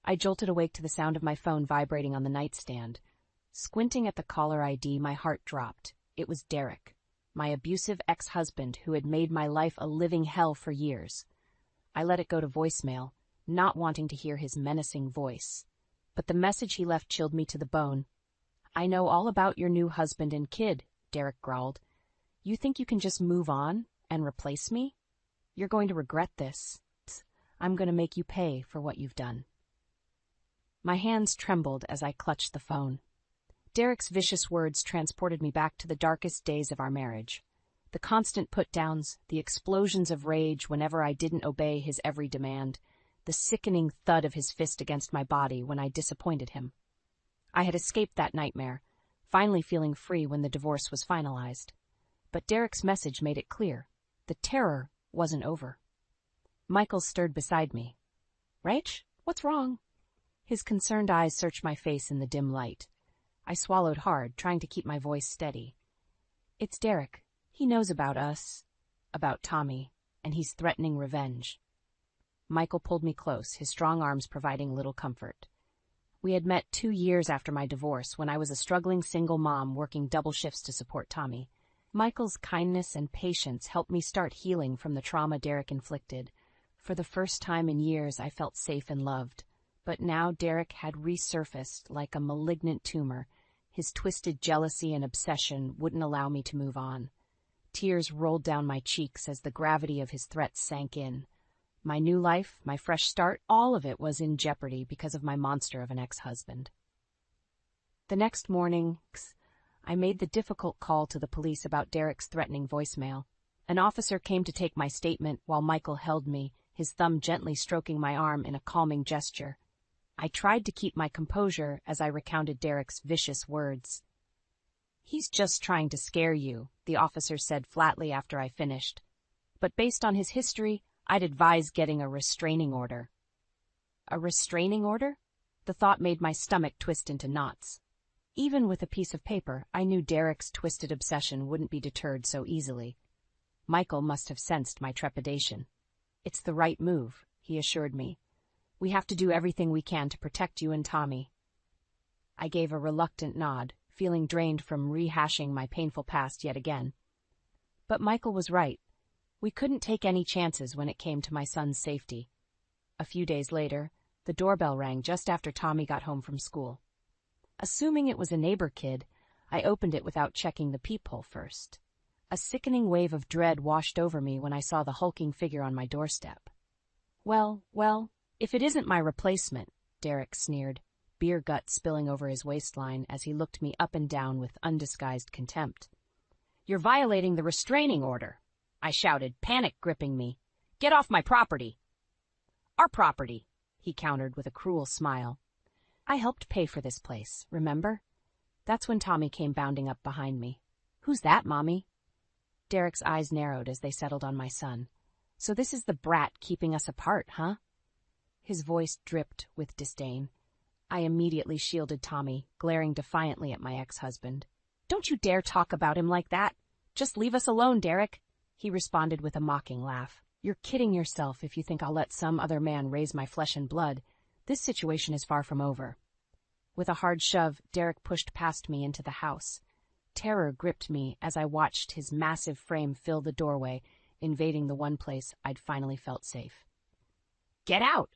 I jolted awake to the sound of my phone vibrating on the nightstand. Squinting at the caller ID, my heart dropped. It was Derek, my abusive ex-husband who had made my life a living hell for years. I let it go to voicemail, not wanting to hear his menacing voice. But the message he left chilled me to the bone. "I know all about your new husband and kid," Derek growled. "You think you can just move on and replace me? You're going to regret this. I'm going to make you pay for what you've done." My hands trembled as I clutched the phone. Derek's vicious words transported me back to the darkest days of our marriage. The constant put-downs, the explosions of rage whenever I didn't obey his every demand, the sickening thud of his fist against my body when I disappointed him. I had escaped that nightmare, finally feeling free when the divorce was finalized. But Derek's message made it clear. The terror wasn't over. Michael stirred beside me. "Rach, what's wrong?" His concerned eyes searched my face in the dim light. I swallowed hard, trying to keep my voice steady. "It's Derek. He knows about us, about Tommy, and he's threatening revenge." Michael pulled me close, his strong arms providing little comfort. We had met 2 years after my divorce, when I was a struggling single mom working double shifts to support Tommy. Michael's kindness and patience helped me start healing from the trauma Derek inflicted. For the first time in years, I felt safe and loved. But now Derek had resurfaced like a malignant tumor. His twisted jealousy and obsession wouldn't allow me to move on. Tears rolled down my cheeks as the gravity of his threats sank in. My new life, my fresh start, all of it was in jeopardy because of my monster of an ex-husband. The next morning, I made the difficult call to the police about Derek's threatening voicemail. An officer came to take my statement while Michael held me, his thumb gently stroking my arm in a calming gesture. I tried to keep my composure as I recounted Derek's vicious words. "He's just trying to scare you," the officer said flatly after I finished. "But based on his history, I'd advise getting a restraining order." A restraining order? The thought made my stomach twist into knots. Even with a piece of paper, I knew Derek's twisted obsession wouldn't be deterred so easily. Michael must have sensed my trepidation. "It's the right move," he assured me. "We have to do everything we can to protect you and Tommy." I gave a reluctant nod, feeling drained from rehashing my painful past yet again. But Michael was right. We couldn't take any chances when it came to my son's safety. A few days later, the doorbell rang just after Tommy got home from school. Assuming it was a neighbor kid, I opened it without checking the peephole first. A sickening wave of dread washed over me when I saw the hulking figure on my doorstep. Well, if it isn't my replacement," Derek sneered, beer gut spilling over his waistline as he looked me up and down with undisguised contempt. "You're violating the restraining order," I shouted, panic gripping me. "Get off my property." "Our property," he countered with a cruel smile. "I helped pay for this place, remember?" That's when Tommy came bounding up behind me. "Who's that, Mommy?" Derek's eyes narrowed as they settled on my son. "So this is the brat keeping us apart, huh?" His voice dripped with disdain. I immediately shielded Tommy, glaring defiantly at my ex-husband. "Don't you dare talk about him like that. Just leave us alone, Derek," he responded with a mocking laugh. "You're kidding yourself if you think I'll let some other man raise my flesh and blood. This situation is far from over." With a hard shove, Derek pushed past me into the house. Terror gripped me as I watched his massive frame fill the doorway, invading the one place I'd finally felt safe. "Get out!"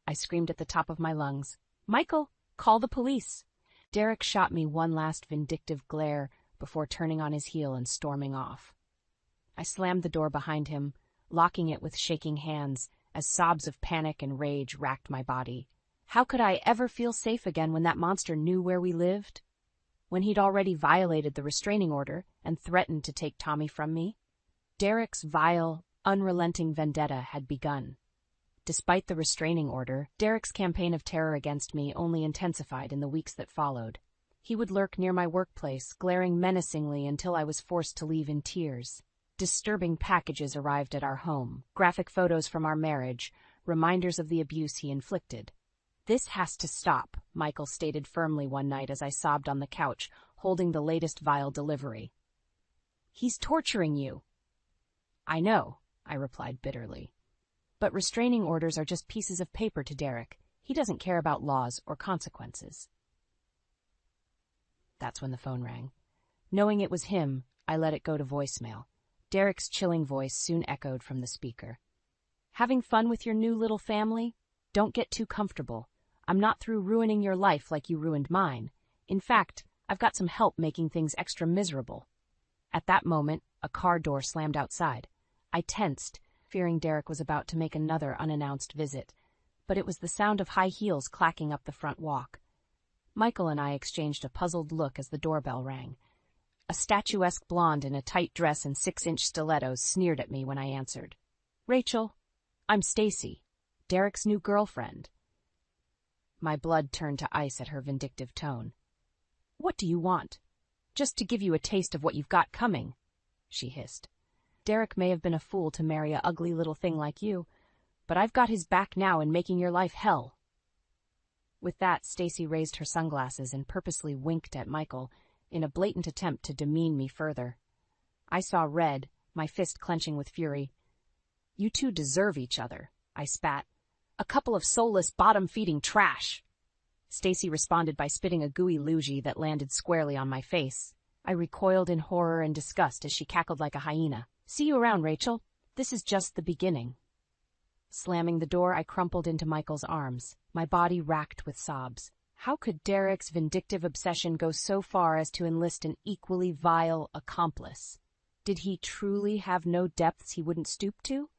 I screamed at the top of my lungs. "Michael, call the police!" Derek shot me one last vindictive glare before turning on his heel and storming off. I slammed the door behind him, locking it with shaking hands as sobs of panic and rage racked my body. How could I ever feel safe again when that monster knew where we lived? When he'd already violated the restraining order and threatened to take Tommy from me? Derek's vile, unrelenting vendetta had begun. Despite the restraining order, Derek's campaign of terror against me only intensified in the weeks that followed. He would lurk near my workplace, glaring menacingly until I was forced to leave in tears. Disturbing packages arrived at our home, graphic photos from our marriage, reminders of the abuse he inflicted. "This has to stop," Michael stated firmly one night as I sobbed on the couch, holding the latest vile delivery. "He's torturing you." "I know," I replied bitterly. "But restraining orders are just pieces of paper to Derek. He doesn't care about laws or consequences. That's when the phone rang. Knowing it was him, I let it go to voicemail. Derek's chilling voice soon echoed from the speaker. Having fun with your new little family? Don't get too comfortable. I'm not through ruining your life like you ruined mine. In fact, I've got some help making things extra miserable. At that moment, a car door slammed outside. I tensed, fearing Derek was about to make another unannounced visit, but it was the sound of high heels clacking up the front walk. Michael and I exchanged a puzzled look as the doorbell rang. A statuesque blonde in a tight dress and 6-inch stilettos sneered at me when I answered. "Rachel, I'm Stacy, Derek's new girlfriend." My blood turned to ice at her vindictive tone. "What do you want?" "Just to give you a taste of what you've got coming," she hissed. "Derek may have been a fool to marry a ugly little thing like you, but I've got his back now and making your life hell." With that, Stacy raised her sunglasses and purposely winked at Michael in a blatant attempt to demean me further. I saw red, my fist clenching with fury. "You two deserve each other," I spat. "A couple of soulless, bottom-feeding trash." Stacy responded by spitting a gooey loogie that landed squarely on my face. I recoiled in horror and disgust as she cackled like a hyena. "See you around, Rachel. This is just the beginning." Slamming the door, I crumpled into Michael's arms, my body racked with sobs. How could Derek's vindictive obsession go so far as to enlist an equally vile accomplice? Did he truly have no depths he wouldn't stoop to?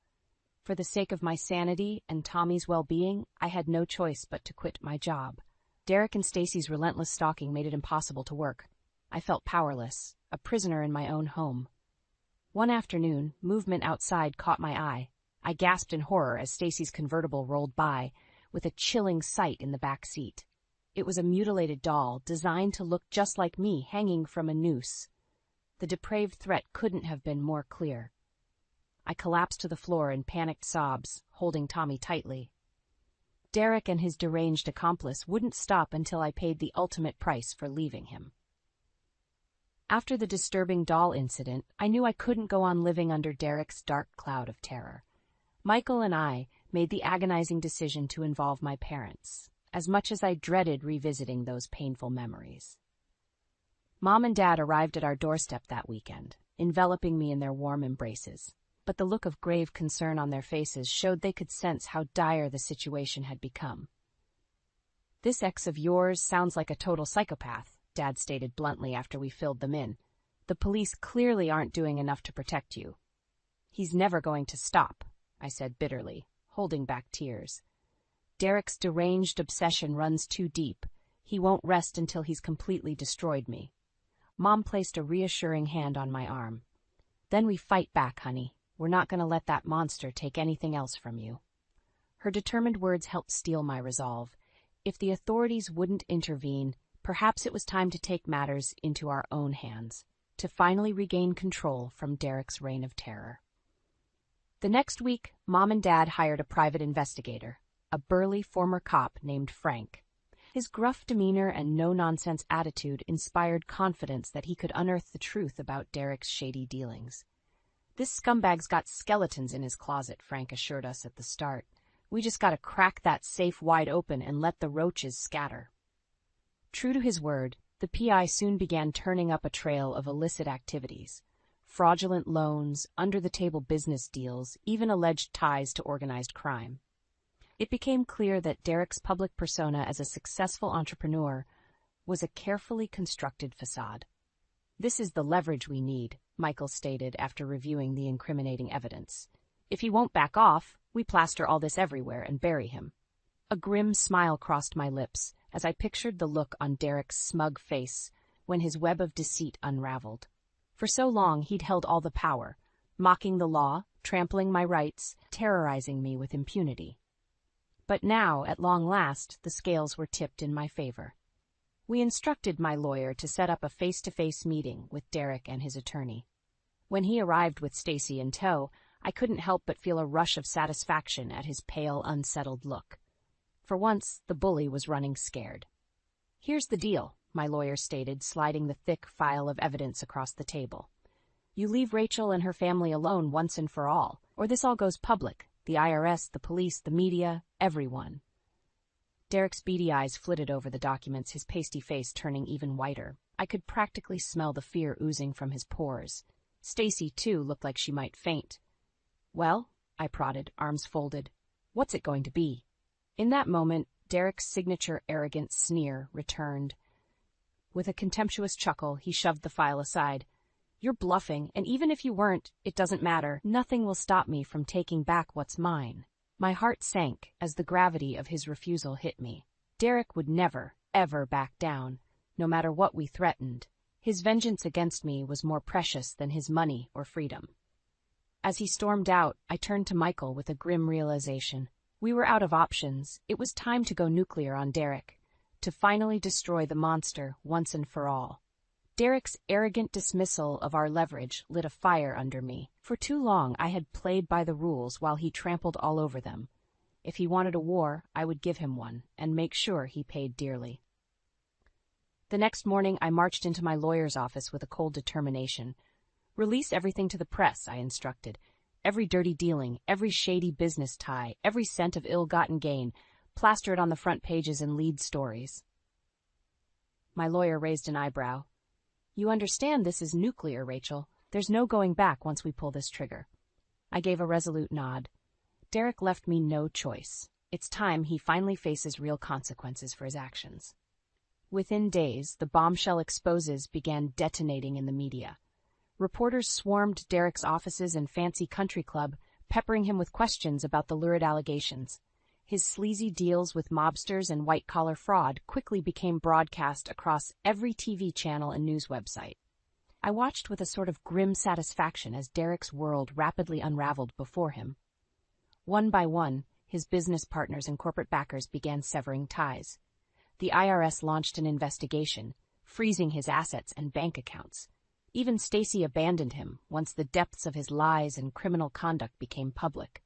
For the sake of my sanity and Tommy's well-being, I had no choice but to quit my job. Derek and Stacy's relentless stalking made it impossible to work. I felt powerless, a prisoner in my own home. One afternoon, movement outside caught my eye. I gasped in horror as Stacy's convertible rolled by, with a chilling sight in the back seat. It was a mutilated doll, designed to look just like me, hanging from a noose. The depraved threat couldn't have been more clear. I collapsed to the floor in panicked sobs, holding Tommy tightly. Derek and his deranged accomplice wouldn't stop until I paid the ultimate price for leaving him. After the disturbing doll incident, I knew I couldn't go on living under Derek's dark cloud of terror. Michael and I made the agonizing decision to involve my parents, as much as I dreaded revisiting those painful memories. Mom and Dad arrived at our doorstep that weekend, enveloping me in their warm embraces, but the look of grave concern on their faces showed they could sense how dire the situation had become. "This ex of yours sounds like a total psychopath," Dad stated bluntly after we filled them in. "The police clearly aren't doing enough to protect you." "He's never going to stop," I said bitterly, holding back tears. "Derek's deranged obsession runs too deep. He won't rest until he's completely destroyed me." Mom placed a reassuring hand on my arm. "Then we fight back, honey. We're not going to let that monster take anything else from you." Her determined words helped steel my resolve. If the authorities wouldn't intervene, perhaps it was time to take matters into our own hands, to finally regain control from Derek's reign of terror. The next week, Mom and Dad hired a private investigator, a burly former cop named Frank. His gruff demeanor and no-nonsense attitude inspired confidence that he could unearth the truth about Derek's shady dealings. "This scumbag's got skeletons in his closet," Frank assured us at the start. "We just gotta crack that safe wide open and let the roaches scatter." True to his word, the PI soon began turning up a trail of illicit activities. Fraudulent loans, under-the-table business deals, even alleged ties to organized crime. It became clear that Derek's public persona as a successful entrepreneur was a carefully constructed facade. "This is the leverage we need," Michael stated after reviewing the incriminating evidence. "If he won't back off, we plaster all this everywhere and bury him." A grim smile crossed my lips as I pictured the look on Derek's smug face when his web of deceit unraveled. For so long he'd held all the power, mocking the law, trampling my rights, terrorizing me with impunity. But now, at long last, the scales were tipped in my favor. We instructed my lawyer to set up a face-to-face meeting with Derek and his attorney. When he arrived with Stacy in tow, I couldn't help but feel a rush of satisfaction at his pale, unsettled look. For once, the bully was running scared. "Here's the deal," my lawyer stated, sliding the thick file of evidence across the table. "You leave Rachel and her family alone once and for all, or this all goes public. The IRS, the police, the media, everyone." Derek's beady eyes flitted over the documents, his pasty face turning even whiter. I could practically smell the fear oozing from his pores. Stacy, too, looked like she might faint. "Well," I prodded, arms folded, "what's it going to be?" In that moment, Derek's signature arrogant sneer returned. With a contemptuous chuckle, he shoved the file aside. "You're bluffing, and even if you weren't, it doesn't matter. Nothing will stop me from taking back what's mine." My heart sank as the gravity of his refusal hit me. Derek would never, ever back down, no matter what we threatened. His vengeance against me was more precious than his money or freedom. As he stormed out, I turned to Michael with a grim realization. We were out of options. It was time to go nuclear on Derek, to finally destroy the monster once and for all. Derek's arrogant dismissal of our leverage lit a fire under me. For too long I had played by the rules while he trampled all over them. If he wanted a war, I would give him one, and make sure he paid dearly. The next morning I marched into my lawyer's office with a cold determination. "Release everything to the press," I instructed. "Every dirty dealing, every shady business tie, every cent of ill-gotten gain, plaster it on the front pages and lead stories." My lawyer raised an eyebrow. "You understand this is nuclear, Rachel. There's no going back once we pull this trigger." I gave a resolute nod. Derek left me no choice. It's time he finally faces real consequences for his actions. Within days, the bombshell exposes began detonating in the media. Reporters swarmed Derek's offices and fancy country club, peppering him with questions about the lurid allegations. His sleazy deals with mobsters and white-collar fraud quickly became broadcast across every TV channel and news website. I watched with a sort of grim satisfaction as Derek's world rapidly unraveled before him. One by one, his business partners and corporate backers began severing ties. The IRS launched an investigation, freezing his assets and bank accounts. Even Stacy abandoned him once the depths of his lies and criminal conduct became public.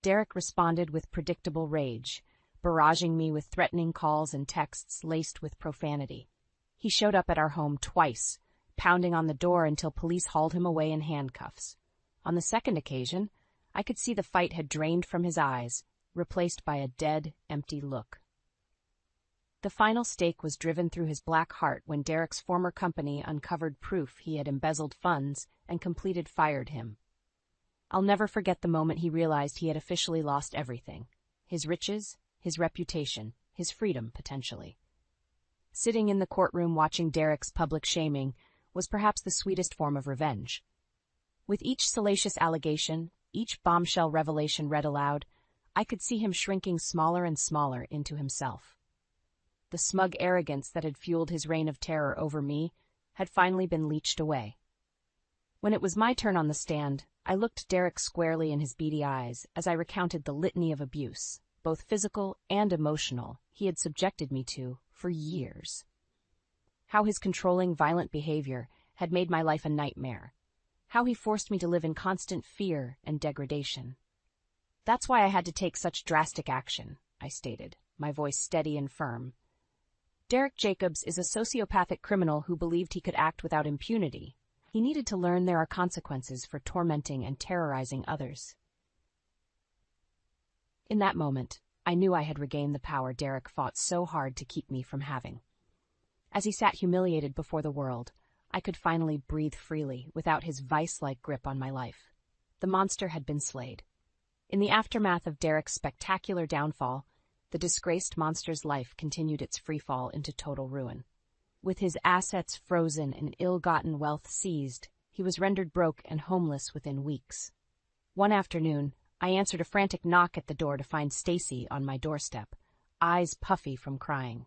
Derek responded with predictable rage, barraging me with threatening calls and texts laced with profanity. He showed up at our home twice, pounding on the door until police hauled him away in handcuffs. On the second occasion, I could see the fight had drained from his eyes, replaced by a dead, empty look. The final stake was driven through his black heart when Derek's former company uncovered proof he had embezzled funds and completely fired him. I'll never forget the moment he realized he had officially lost everything: his riches, his reputation, his freedom, potentially. Sitting in the courtroom watching Derek's public shaming was perhaps the sweetest form of revenge. With each salacious allegation, each bombshell revelation read aloud, I could see him shrinking smaller and smaller into himself. The smug arrogance that had fueled his reign of terror over me had finally been leached away. When it was my turn on the stand, I looked Derek squarely in his beady eyes as I recounted the litany of abuse, both physical and emotional, he had subjected me to for years. How his controlling, violent behavior had made my life a nightmare. How he forced me to live in constant fear and degradation. "That's why I had to take such drastic action," I stated, my voice steady and firm. "Derek Jacobs is a sociopathic criminal who believed he could act without impunity. He needed to learn there are consequences for tormenting and terrorizing others." In that moment, I knew I had regained the power Derek fought so hard to keep me from having. As he sat humiliated before the world, I could finally breathe freely without his vice-like grip on my life. The monster had been slayed. In the aftermath of Derek's spectacular downfall, the disgraced monster's life continued its freefall into total ruin. With his assets frozen and ill-gotten wealth seized, he was rendered broke and homeless within weeks. One afternoon, I answered a frantic knock at the door to find Stacy on my doorstep, eyes puffy from crying.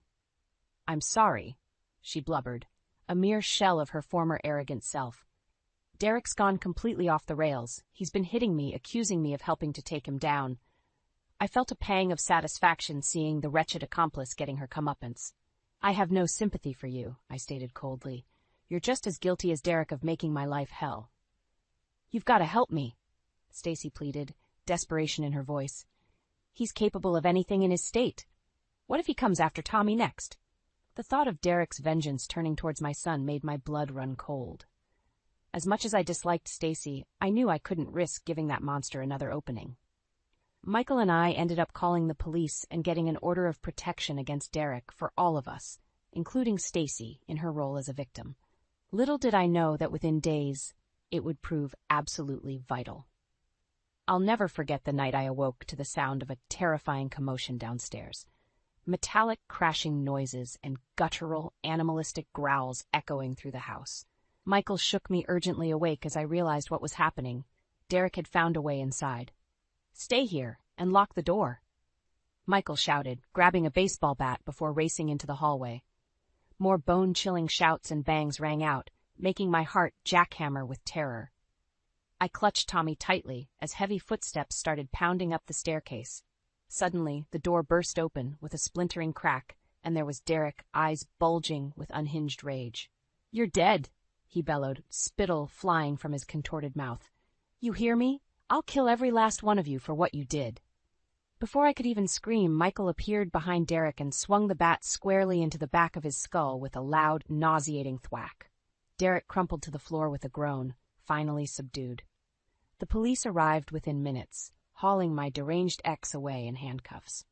"I'm sorry," she blubbered, a mere shell of her former arrogant self. "Derek's gone completely off the rails. He's been hitting me, accusing me of helping to take him down." I felt a pang of satisfaction seeing the wretched accomplice getting her comeuppance. "I have no sympathy for you," I stated coldly. "You're just as guilty as Derek of making my life hell." "You've got to help me," Stacy pleaded, desperation in her voice. "He's capable of anything in his state. What if he comes after Tommy next?" The thought of Derek's vengeance turning towards my son made my blood run cold. As much as I disliked Stacy, I knew I couldn't risk giving that monster another opening. Michael and I ended up calling the police and getting an order of protection against Derek for all of us, including Stacy in her role as a victim. Little did I know that within days, it would prove absolutely vital. I'll never forget the night I awoke to the sound of a terrifying commotion downstairs. Metallic crashing noises and guttural, animalistic growls echoing through the house. Michael shook me urgently awake as I realized what was happening. Derek had found a way inside. "Stay here and lock the door," Michael shouted, grabbing a baseball bat before racing into the hallway. More bone-chilling shouts and bangs rang out, making my heart jackhammer with terror. I clutched Tommy tightly as heavy footsteps started pounding up the staircase. Suddenly, the door burst open with a splintering crack, and there was Derek, eyes bulging with unhinged rage. "You're dead," he bellowed, spittle flying from his contorted mouth. "You hear me? I'll kill every last one of you for what you did." Before I could even scream, Michael appeared behind Derek and swung the bat squarely into the back of his skull with a loud, nauseating thwack. Derek crumpled to the floor with a groan, finally subdued. The police arrived within minutes, hauling my deranged ex away in handcuffs.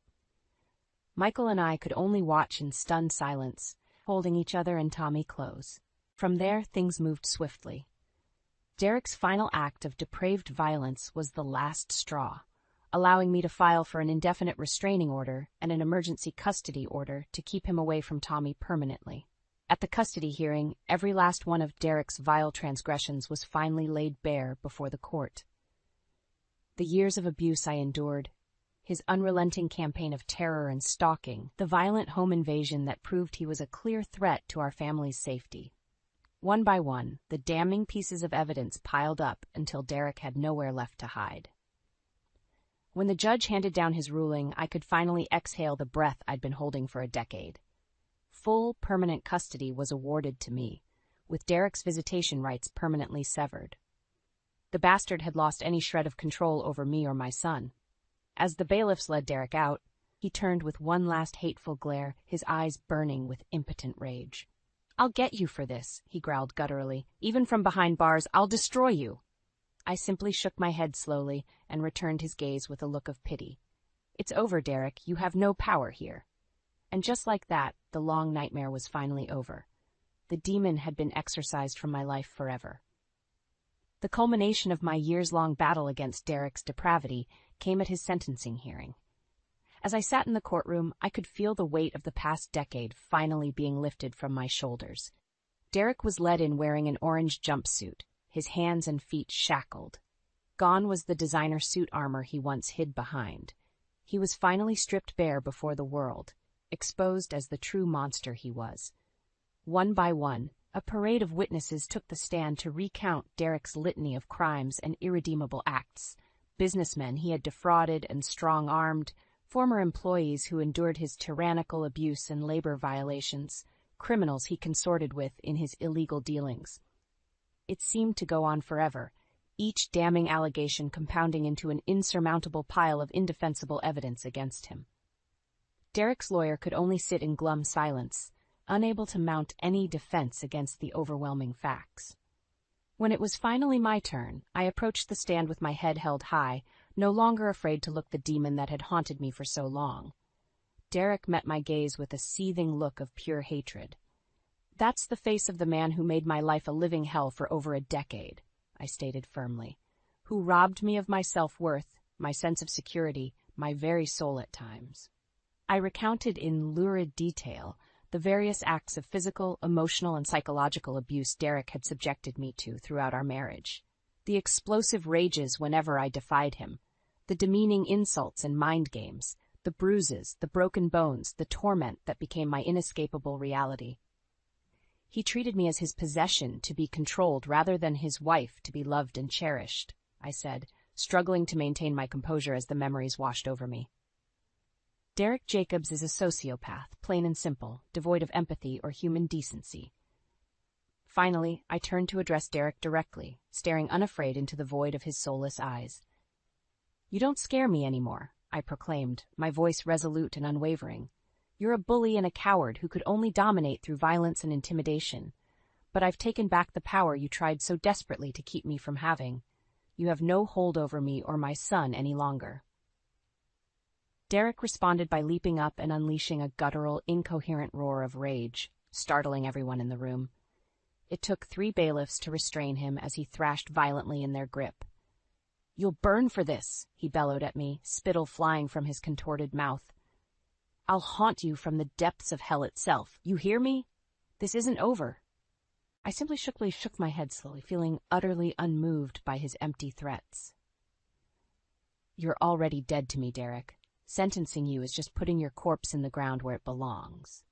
Michael and I could only watch in stunned silence, holding each other and Tommy close. From there, things moved swiftly. Derek's final act of depraved violence was the last straw, allowing me to file for an indefinite restraining order and an emergency custody order to keep him away from Tommy permanently. At the custody hearing, every last one of Derek's vile transgressions was finally laid bare before the court. The years of abuse I endured, his unrelenting campaign of terror and stalking, the violent home invasion that proved he was a clear threat to our family's safety. One by one, the damning pieces of evidence piled up until Derek had nowhere left to hide. When the judge handed down his ruling, I could finally exhale the breath I'd been holding for a decade. Full, permanent custody was awarded to me, with Derek's visitation rights permanently severed. The bastard had lost any shred of control over me or my son. As the bailiffs led Derek out, he turned with one last hateful glare, his eyes burning with impotent rage. "I'll get you for this," he growled gutturally. "Even from behind bars, I'll destroy you." I simply shook my head slowly and returned his gaze with a look of pity. "It's over, Derek. You have no power here." And just like that, the long nightmare was finally over. The demon had been exorcised from my life forever. The culmination of my years-long battle against Derek's depravity came at his sentencing hearing. As I sat in the courtroom, I could feel the weight of the past decade finally being lifted from my shoulders. Derek was led in wearing an orange jumpsuit, his hands and feet shackled. Gone was the designer suit armor he once hid behind. He was finally stripped bare before the world, exposed as the true monster he was. One by one, a parade of witnesses took the stand to recount Derek's litany of crimes and irredeemable acts. Businessmen he had defrauded and strong-armed, former employees who endured his tyrannical abuse and labor violations, criminals he consorted with in his illegal dealings. It seemed to go on forever, each damning allegation compounding into an insurmountable pile of indefensible evidence against him. Derek's lawyer could only sit in glum silence, unable to mount any defense against the overwhelming facts. When it was finally my turn, I approached the stand with my head held high, no longer afraid to look the demon that had haunted me for so long. Derek met my gaze with a seething look of pure hatred. "That's the face of the man who made my life a living hell for over a decade," I stated firmly, "who robbed me of my self-worth, my sense of security, my very soul at times." I recounted in lurid detail the various acts of physical, emotional, and psychological abuse Derek had subjected me to throughout our marriage. The explosive rages whenever I defied him, the demeaning insults and mind games, the bruises, the broken bones, the torment that became my inescapable reality. He treated me as his possession to be controlled rather than his wife to be loved and cherished, I said, struggling to maintain my composure as the memories washed over me. Derek Jacobs is a sociopath, plain and simple, devoid of empathy or human decency. Finally, I turned to address Derek directly, staring unafraid into the void of his soulless eyes. "You don't scare me anymore," I proclaimed, my voice resolute and unwavering. "You're a bully and a coward who could only dominate through violence and intimidation. But I've taken back the power you tried so desperately to keep me from having. You have no hold over me or my son any longer." Derek responded by leaping up and unleashing a guttural, incoherent roar of rage, startling everyone in the room. It took 3 bailiffs to restrain him as he thrashed violently in their grip. "You'll burn for this," he bellowed at me, spittle flying from his contorted mouth. "I'll haunt you from the depths of hell itself. You hear me? This isn't over." I simply shook my head slowly, feeling utterly unmoved by his empty threats. "You're already dead to me, Derek. Sentencing you is just putting your corpse in the ground where it belongs."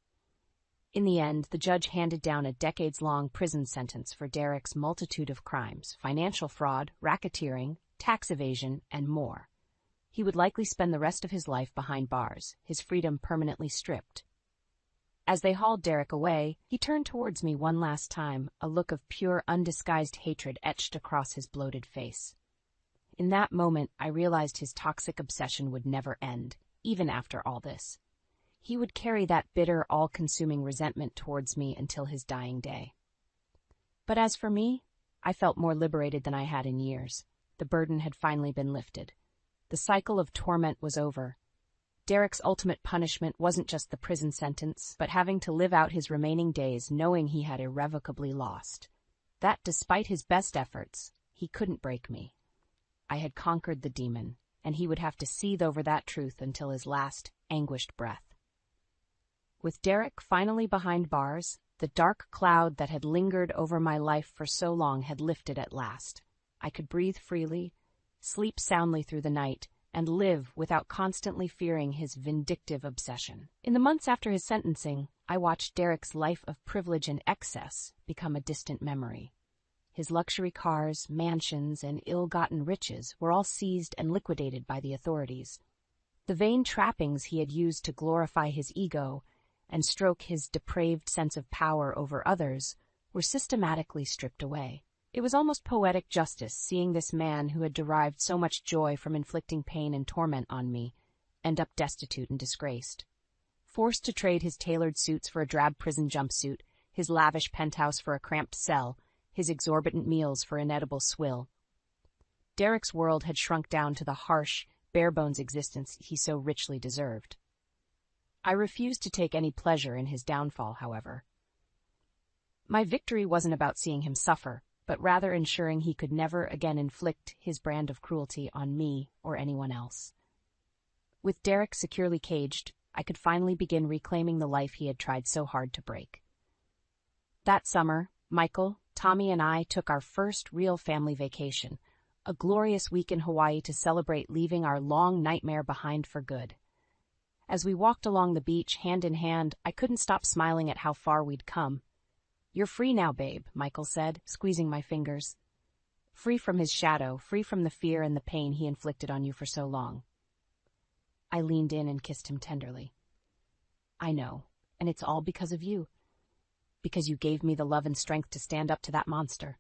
In the end, the judge handed down a decades-long prison sentence for Derek's multitude of crimes: financial fraud, racketeering, tax evasion, and more. He would likely spend the rest of his life behind bars, his freedom permanently stripped. As they hauled Derek away, he turned towards me one last time, a look of pure, undisguised hatred etched across his bloated face. In that moment, I realized his toxic obsession would never end, even after all this. He would carry that bitter, all-consuming resentment towards me until his dying day. But as for me, I felt more liberated than I had in years. The burden had finally been lifted. The cycle of torment was over. Derek's ultimate punishment wasn't just the prison sentence, but having to live out his remaining days knowing he had irrevocably lost. That, despite his best efforts, he couldn't break me. I had conquered the demon, and he would have to seethe over that truth until his last, anguished breath. With Derek finally behind bars, the dark cloud that had lingered over my life for so long had lifted at last. I could breathe freely, sleep soundly through the night, and live without constantly fearing his vindictive obsession. In the months after his sentencing, I watched Derek's life of privilege and excess become a distant memory. His luxury cars, mansions, and ill-gotten riches were all seized and liquidated by the authorities. The vain trappings he had used to glorify his ego and stroke his depraved sense of power over others were systematically stripped away. It was almost poetic justice seeing this man who had derived so much joy from inflicting pain and torment on me end up destitute and disgraced. Forced to trade his tailored suits for a drab prison jumpsuit, his lavish penthouse for a cramped cell, his exorbitant meals for inedible swill. Derek's world had shrunk down to the harsh, bare-bones existence he so richly deserved. I refused to take any pleasure in his downfall, however. My victory wasn't about seeing him suffer, but rather ensuring he could never again inflict his brand of cruelty on me or anyone else. With Derek securely caged, I could finally begin reclaiming the life he had tried so hard to break. That summer, Michael, Tommy, and I took our first real family vacation, a glorious week in Hawaii to celebrate leaving our long nightmare behind for good. As we walked along the beach, hand in hand, I couldn't stop smiling at how far we'd come. "You're free now, babe," Michael said, squeezing my fingers. "Free from his shadow, free from the fear and the pain he inflicted on you for so long." I leaned in and kissed him tenderly. "I know, and it's all because of you. Because you gave me the love and strength to stand up to that monster."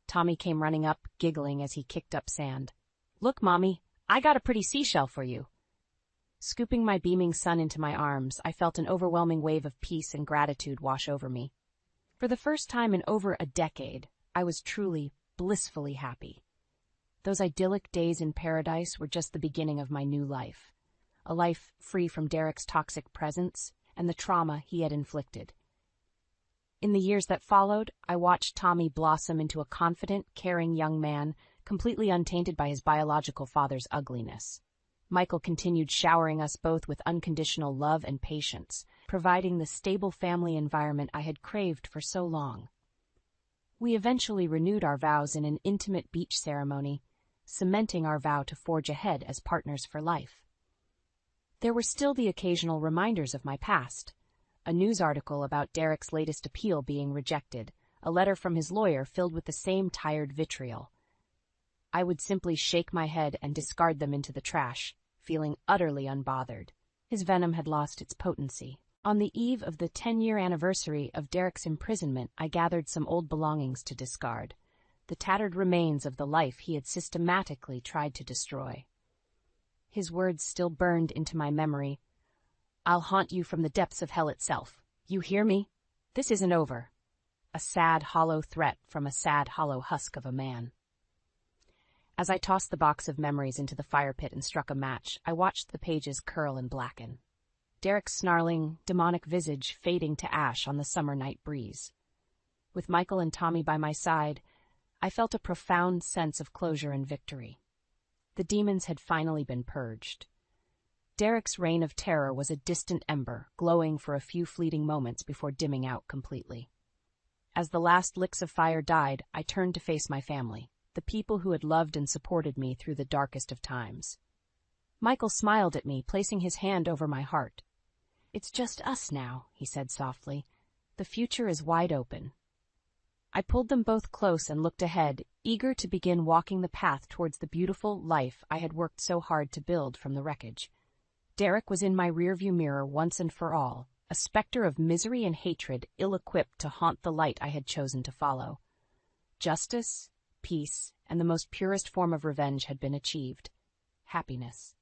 Tommy came running up, giggling as he kicked up sand. "Look, Mommy, I got a pretty seashell for you." Scooping my beaming son into my arms, I felt an overwhelming wave of peace and gratitude wash over me. For the first time in over a decade, I was truly, blissfully happy. Those idyllic days in paradise were just the beginning of my new life. A life free from Derek's toxic presence and the trauma he had inflicted. In the years that followed, I watched Tommy blossom into a confident, caring young man, completely untainted by his biological father's ugliness. Michael continued showering us both with unconditional love and patience, providing the stable family environment I had craved for so long. We eventually renewed our vows in an intimate beach ceremony, cementing our vow to forge ahead as partners for life. There were still the occasional reminders of my past. A news article about Derek's latest appeal being rejected, a letter from his lawyer filled with the same tired vitriol. I would simply shake my head and discard them into the trash, feeling utterly unbothered. His venom had lost its potency. On the eve of the 10-year anniversary of Derek's imprisonment, I gathered some old belongings to discard, the tattered remains of the life he had systematically tried to destroy. His words still burned into my memory. "I'll haunt you from the depths of hell itself. You hear me? This isn't over." A sad, hollow threat from a sad, hollow husk of a man. As I tossed the box of memories into the fire pit and struck a match, I watched the pages curl and blacken. Derek's snarling, demonic visage fading to ash on the summer night breeze. With Michael and Tommy by my side, I felt a profound sense of closure and victory. The demons had finally been purged. Derek's reign of terror was a distant ember, glowing for a few fleeting moments before dimming out completely. As the last licks of fire died, I turned to face my family, the people who had loved and supported me through the darkest of times. Michael smiled at me, placing his hand over my heart. "It's just us now," he said softly. "The future is wide open." I pulled them both close and looked ahead, eager to begin walking the path towards the beautiful life I had worked so hard to build from the wreckage. Derek was in my rearview mirror once and for all, a specter of misery and hatred ill-equipped to haunt the light I had chosen to follow. Justice, peace, and the most purest form of revenge had been achieved. Happiness.